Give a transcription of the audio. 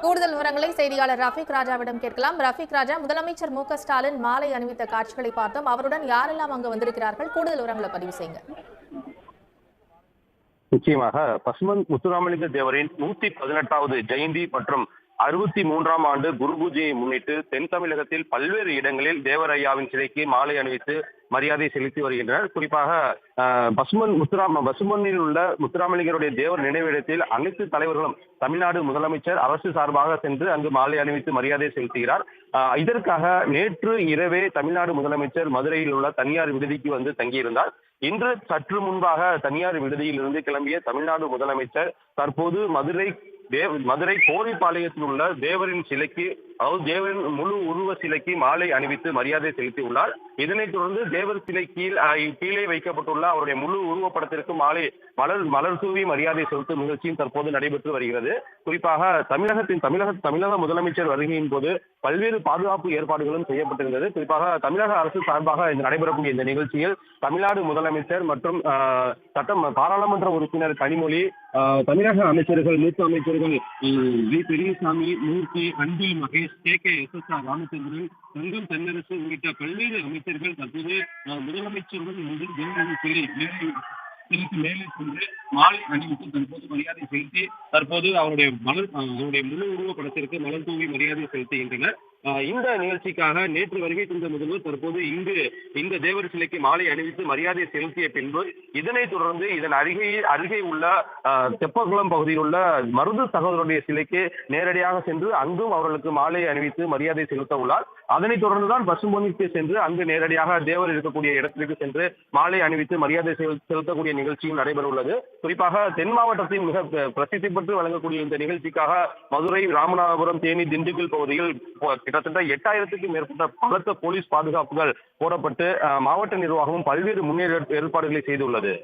கூடுதல் விவரங்களை செய்தியாளர் ரஃபீக் ராஜாவிடம் கேட்கலாம். ரஃபீக் ராஜா, முதலமைச்சர் மு.க.ஸ்டாலின் மாலை அணிவித்த காட்சிகளை பார்த்தோம். அவருடன் யாரெல்லாம் அங்கு வந்திருக்கிறார்கள்? கூடுதல் விவரங்களை பதிவு செய்யுங்க. நிச்சயமாக பசுமன் முத்துராமலிங்க தேவரின் 118வது ஜெயந்தி மற்றும் 63ஆம் ஆண்டு குரு பூஜையை முன்னிட்டு தென் தமிழகத்தில் பல்வேறு இடங்களில் தேவர் ஐயாவின் சிலைக்கு மாலை அணிவித்து மரியாதை செலுத்தி வருகின்றனர். குறிப்பாக பசுமனில் உள்ள முத்துராமலிங்கருடைய தேவர் நினைவிடத்தில் அனைத்து தலைவர்களும் தமிழ்நாடு முதலமைச்சர் அரசு சார்பாக சென்று அங்கு மாலை அணிவித்து மரியாதை செலுத்துகிறார். இதற்காக நேற்று இரவே தமிழ்நாடு முதலமைச்சர் மதுரையில் உள்ள தனியார் விடுதிக்கு வந்து தங்கியிருந்தார். இன்று சற்று முன்பாக தனியார் விடுதியில் இருந்து கிளம்பிய தமிழ்நாடு முதலமைச்சர் தற்போது மதுரை கோரிப்பாளையத்தில் உள்ள தேவரின் சிலைக்கு, அதாவது தேவரின் முழு உருவ சிலைக்கு மாலை அணிவித்து மரியாதை செலுத்தியுள்ளார். இதனைத் தொடர்ந்து தேவர் சிலை கீழே வைக்கப்பட்டுள்ள அவருடைய முழு உருவப்படத்திற்கு மலர் தூவி மரியாதை செலுத்தும் நிகழ்ச்சியும் தற்போது நடைபெற்று வருகிறது. குறிப்பாக தமிழக முதலமைச்சர் வருகையின் போது பல்வேறு பாதுகாப்பு ஏற்பாடுகளும் செய்யப்பட்டிருந்தது. குறிப்பாக தமிழக அரசு சார்பாக இந்த இந்த நிகழ்ச்சியில் தமிழ்நாடு முதலமைச்சர் மற்றும் பாராளுமன்ற உறுப்பினர் கனிமொழி, தமிழக அமைச்சர்கள், மூத்த அமைச்சர்கள் வி. பெரியசாமி, மூர்த்தி, அன்பில் மகேஷ், KK ராமச்சந்திரன், தங்கம் தென்னரசு உள்ளிட்ட பல்வேறு அமைச்சர்கள் தற்போது முதலமைச்சருடன் மேலே சென்று மாலை அணிவித்து தற்போது மரியாதை செலுத்தி தற்போது அவருடைய முழு உருவ படத்திற்கு மலர் தூவி மரியாதை செலுத்துகின்றனர். இந்த நிகழ்ச்சிக்காக நேற்று வருகை தந்த முதல்வர் தற்போது இந்த தேவர் சிலைக்கு மாலை அணிவித்து மரியாதை செலுத்திய பின்பு இதனைத் தொடர்ந்து இதன் அருகே உள்ள தெப்பகுளம் பகுதியில் உள்ள மருது சகோதரருடைய சிலைக்கு நேரடியாக சென்று அங்கும் அவர்களுக்கு மாலை அணிவித்து மரியாதை செலுத்த உள்ளார். அதனைத் தொடர்ந்துதான் பசும்பொன்னிற்கு சென்று அங்கு நேரடியாக தேவர் இருக்கக்கூடிய இடத்திற்கு சென்று மாலை அணிவித்து மரியாதை செலுத்தக்கூடிய நிகழ்ச்சியும் நடைபெற உள்ளது. குறிப்பாக தென் மாவட்டத்தில் மிக பிரசித்தி பெற்று வழங்கக்கூடிய இந்த நிகழ்ச்சிக்காக மதுரை, ராமநாதபுரம், தேனி, திண்டுக்கல் பகுதியில் கிட்டத்தட்ட 8000க்கும் மேற்பட்ட பலத்த போலீஸ் பாதுகாப்புகள் போடப்பட்டு மாவட்ட நிர்வாகமும் பல்வேறு முன்னேற்பாடுகளை செய்துள்ளது.